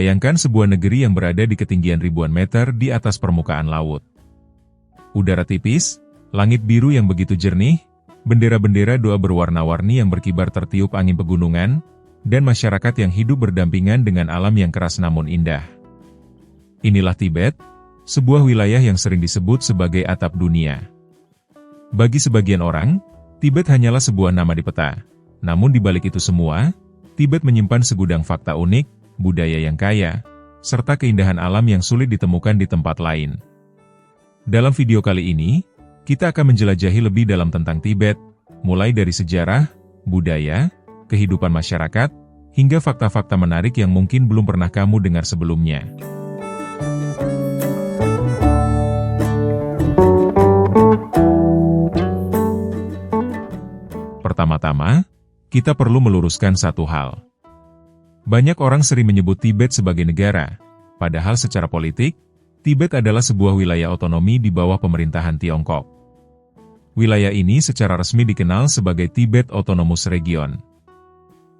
Bayangkan sebuah negeri yang berada di ketinggian ribuan meter di atas permukaan laut. Udara tipis, langit biru yang begitu jernih, bendera-bendera doa berwarna-warni yang berkibar tertiup angin pegunungan, dan masyarakat yang hidup berdampingan dengan alam yang keras namun indah. Inilah Tibet, sebuah wilayah yang sering disebut sebagai atap dunia. Bagi sebagian orang, Tibet hanyalah sebuah nama di peta. Namun di balik itu semua, Tibet menyimpan segudang fakta unik, budaya yang kaya, serta keindahan alam yang sulit ditemukan di tempat lain. Dalam video kali ini, kita akan menjelajahi lebih dalam tentang Tibet, mulai dari sejarah, budaya, kehidupan masyarakat, hingga fakta-fakta menarik yang mungkin belum pernah kamu dengar sebelumnya. Pertama-tama, kita perlu meluruskan satu hal. Banyak orang sering menyebut Tibet sebagai negara, padahal secara politik, Tibet adalah sebuah wilayah otonomi di bawah pemerintahan Tiongkok. Wilayah ini secara resmi dikenal sebagai Tibet Autonomous Region.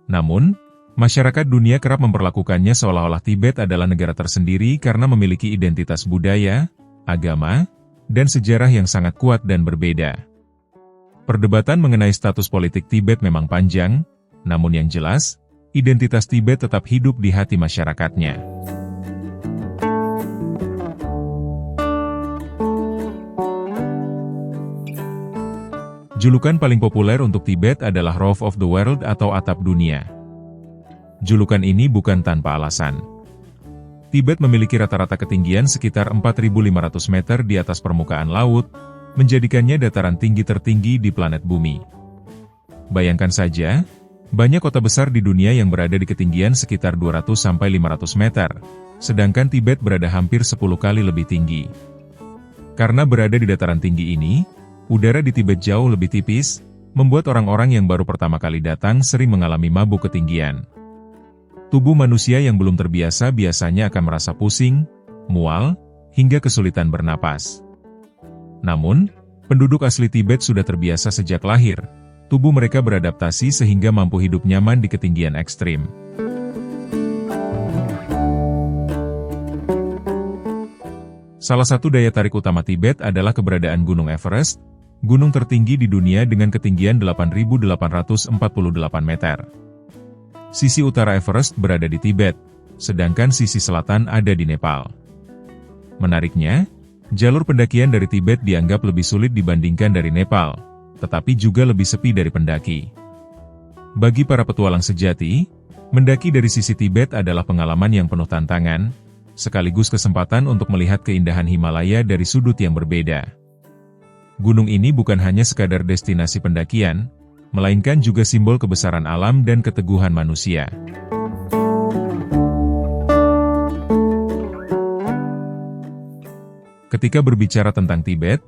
Namun, masyarakat dunia kerap memperlakukannya seolah-olah Tibet adalah negara tersendiri karena memiliki identitas budaya, agama, dan sejarah yang sangat kuat dan berbeda. Perdebatan mengenai status politik Tibet memang panjang, namun yang jelas, identitas Tibet tetap hidup di hati masyarakatnya. Julukan paling populer untuk Tibet adalah Roof of the World atau atap dunia. Julukan ini bukan tanpa alasan. Tibet memiliki rata-rata ketinggian sekitar 4.500 meter di atas permukaan laut, menjadikannya dataran tinggi tertinggi di planet bumi. Bayangkan saja, banyak kota besar di dunia yang berada di ketinggian sekitar 200-500 meter, sedangkan Tibet berada hampir 10 kali lebih tinggi. Karena berada di dataran tinggi ini, udara di Tibet jauh lebih tipis, membuat orang-orang yang baru pertama kali datang sering mengalami mabuk ketinggian. Tubuh manusia yang belum terbiasa biasanya akan merasa pusing, mual, hingga kesulitan bernapas. Namun, penduduk asli Tibet sudah terbiasa sejak lahir. Tubuh mereka beradaptasi sehingga mampu hidup nyaman di ketinggian ekstrim. Salah satu daya tarik utama Tibet adalah keberadaan Gunung Everest, gunung tertinggi di dunia dengan ketinggian 8.848 meter. Sisi utara Everest berada di Tibet, sedangkan sisi selatan ada di Nepal. Menariknya, jalur pendakian dari Tibet dianggap lebih sulit dibandingkan dari Nepal, tetapi juga lebih sepi dari pendaki. Bagi para petualang sejati, mendaki dari sisi Tibet adalah pengalaman yang penuh tantangan, sekaligus kesempatan untuk melihat keindahan Himalaya dari sudut yang berbeda. Gunung ini bukan hanya sekadar destinasi pendakian, melainkan juga simbol kebesaran alam dan keteguhan manusia. Ketika berbicara tentang Tibet,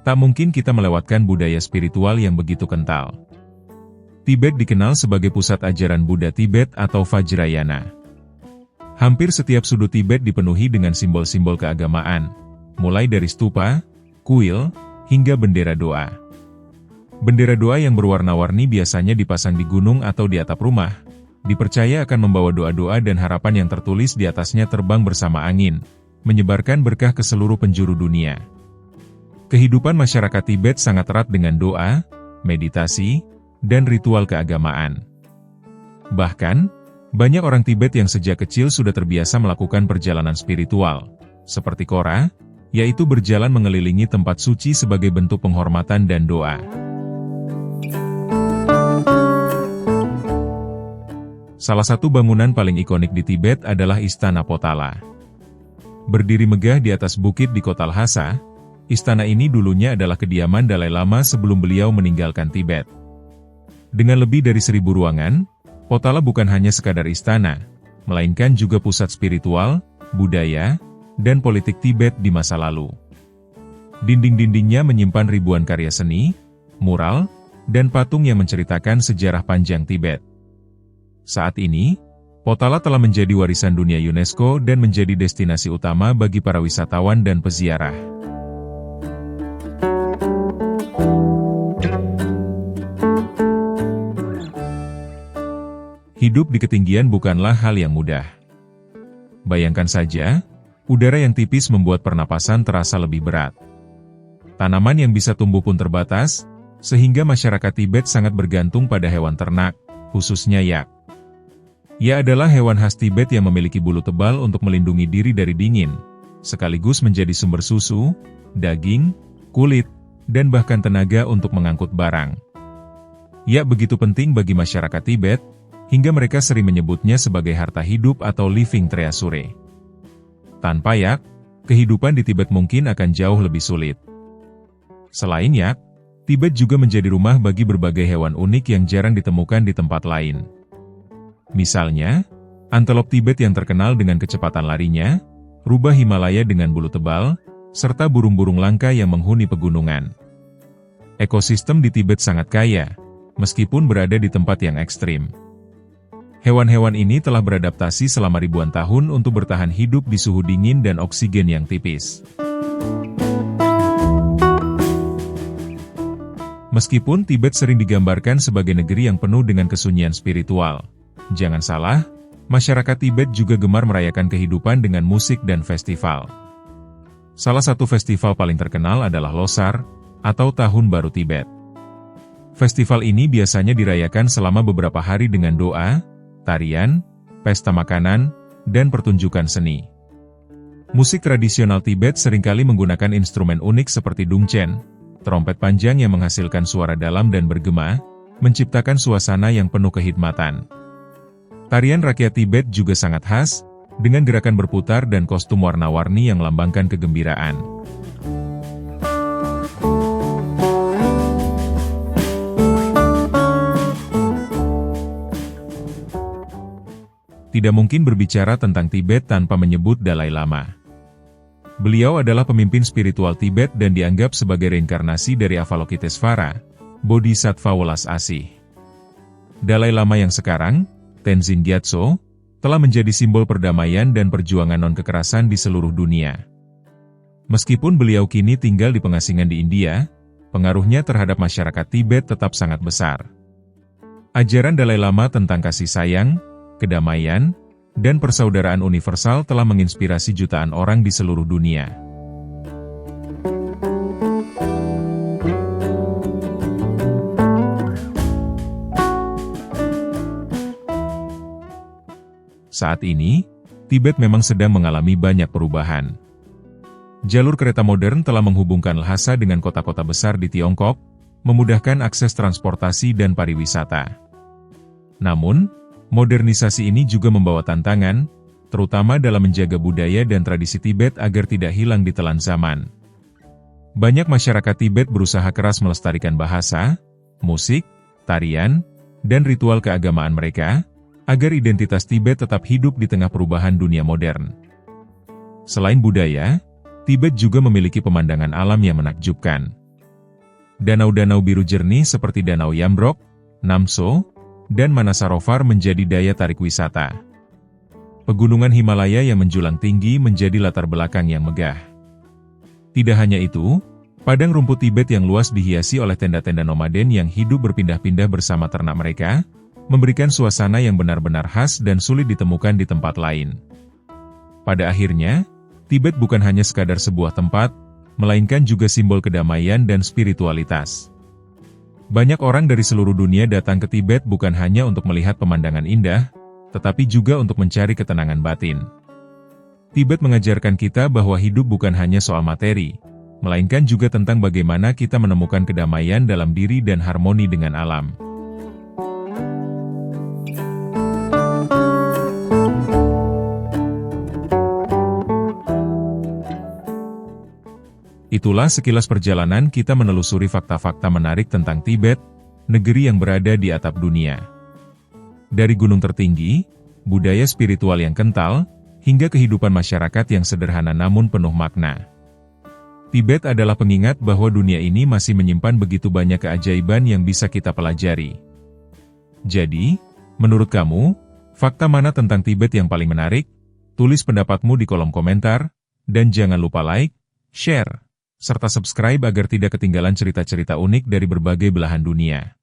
tak mungkin kita melewatkan budaya spiritual yang begitu kental. Tibet dikenal sebagai pusat ajaran Buddha Tibet atau Vajrayana. Hampir setiap sudut Tibet dipenuhi dengan simbol-simbol keagamaan, mulai dari stupa, kuil, hingga bendera doa. Bendera doa yang berwarna-warni biasanya dipasang di gunung atau di atap rumah, dipercaya akan membawa doa-doa dan harapan yang tertulis di atasnya terbang bersama angin, menyebarkan berkah ke seluruh penjuru dunia. Kehidupan masyarakat Tibet sangat erat dengan doa, meditasi, dan ritual keagamaan. Bahkan, banyak orang Tibet yang sejak kecil sudah terbiasa melakukan perjalanan spiritual, seperti Kora, yaitu berjalan mengelilingi tempat suci sebagai bentuk penghormatan dan doa. Salah satu bangunan paling ikonik di Tibet adalah Istana Potala. Berdiri megah di atas bukit di kota Lhasa, istana ini dulunya adalah kediaman Dalai Lama sebelum beliau meninggalkan Tibet. Dengan lebih dari 1.000 ruangan, Potala bukan hanya sekadar istana, melainkan juga pusat spiritual, budaya, dan politik Tibet di masa lalu. Dinding-dindingnya menyimpan ribuan karya seni, mural, dan patung yang menceritakan sejarah panjang Tibet. Saat ini, Potala telah menjadi warisan dunia UNESCO dan menjadi destinasi utama bagi para wisatawan dan peziarah. Hidup di ketinggian bukanlah hal yang mudah. Bayangkan saja, udara yang tipis membuat pernapasan terasa lebih berat. Tanaman yang bisa tumbuh pun terbatas, sehingga masyarakat Tibet sangat bergantung pada hewan ternak, khususnya yak. Ia adalah hewan khas Tibet yang memiliki bulu tebal untuk melindungi diri dari dingin, sekaligus menjadi sumber susu, daging, kulit, dan bahkan tenaga untuk mengangkut barang. Yak begitu penting bagi masyarakat Tibet, hingga mereka sering menyebutnya sebagai harta hidup atau living treasure. Tanpa yak, kehidupan di Tibet mungkin akan jauh lebih sulit. Selain yak, Tibet juga menjadi rumah bagi berbagai hewan unik yang jarang ditemukan di tempat lain. Misalnya, antelop Tibet yang terkenal dengan kecepatan larinya, rubah Himalaya dengan bulu tebal, serta burung-burung langka yang menghuni pegunungan. Ekosistem di Tibet sangat kaya, meskipun berada di tempat yang ekstrim. Hewan-hewan ini telah beradaptasi selama ribuan tahun untuk bertahan hidup di suhu dingin dan oksigen yang tipis. Meskipun Tibet sering digambarkan sebagai negeri yang penuh dengan kesunyian spiritual, jangan salah, masyarakat Tibet juga gemar merayakan kehidupan dengan musik dan festival. Salah satu festival paling terkenal adalah Losar, atau Tahun Baru Tibet. Festival ini biasanya dirayakan selama beberapa hari dengan doa, tarian, pesta makanan, dan pertunjukan seni. Musik tradisional Tibet seringkali menggunakan instrumen unik seperti dungchen, trompet panjang yang menghasilkan suara dalam dan bergema, menciptakan suasana yang penuh kehikmatan. Tarian rakyat Tibet juga sangat khas, dengan gerakan berputar dan kostum warna-warni yang melambangkan kegembiraan. Tidak mungkin berbicara tentang Tibet tanpa menyebut Dalai Lama. Beliau adalah pemimpin spiritual Tibet dan dianggap sebagai reinkarnasi dari Avalokitesvara, Bodhisattva welas asih. Dalai Lama yang sekarang, Tenzin Gyatso, telah menjadi simbol perdamaian dan perjuangan non-kekerasan di seluruh dunia. Meskipun beliau kini tinggal di pengasingan di India, pengaruhnya terhadap masyarakat Tibet tetap sangat besar. Ajaran Dalai Lama tentang kasih sayang, kedamaian, dan persaudaraan universal telah menginspirasi jutaan orang di seluruh dunia. Saat ini, Tibet memang sedang mengalami banyak perubahan. Jalur kereta modern telah menghubungkan Lhasa dengan kota-kota besar di Tiongkok, memudahkan akses transportasi dan pariwisata. Namun, modernisasi ini juga membawa tantangan, terutama dalam menjaga budaya dan tradisi Tibet agar tidak hilang di telan zaman. Banyak masyarakat Tibet berusaha keras melestarikan bahasa, musik, tarian, dan ritual keagamaan mereka, agar identitas Tibet tetap hidup di tengah perubahan dunia modern. Selain budaya, Tibet juga memiliki pemandangan alam yang menakjubkan. Danau-danau biru jernih seperti Danau Yambrok, Namso, dan Manasarovar menjadi daya tarik wisata. Pegunungan Himalaya yang menjulang tinggi menjadi latar belakang yang megah. Tidak hanya itu, padang rumput Tibet yang luas dihiasi oleh tenda-tenda nomaden yang hidup berpindah-pindah bersama ternak mereka, memberikan suasana yang benar-benar khas dan sulit ditemukan di tempat lain. Pada akhirnya, Tibet bukan hanya sekadar sebuah tempat, melainkan juga simbol kedamaian dan spiritualitas. Banyak orang dari seluruh dunia datang ke Tibet bukan hanya untuk melihat pemandangan indah, tetapi juga untuk mencari ketenangan batin. Tibet mengajarkan kita bahwa hidup bukan hanya soal materi, melainkan juga tentang bagaimana kita menemukan kedamaian dalam diri dan harmoni dengan alam. Itulah sekilas perjalanan kita menelusuri fakta-fakta menarik tentang Tibet, negeri yang berada di atap dunia. Dari gunung tertinggi, budaya spiritual yang kental, hingga kehidupan masyarakat yang sederhana namun penuh makna. Tibet adalah pengingat bahwa dunia ini masih menyimpan begitu banyak keajaiban yang bisa kita pelajari. Jadi, menurut kamu, fakta mana tentang Tibet yang paling menarik? Tulis pendapatmu di kolom komentar, dan jangan lupa like, share, serta subscribe agar tidak ketinggalan cerita-cerita unik dari berbagai belahan dunia.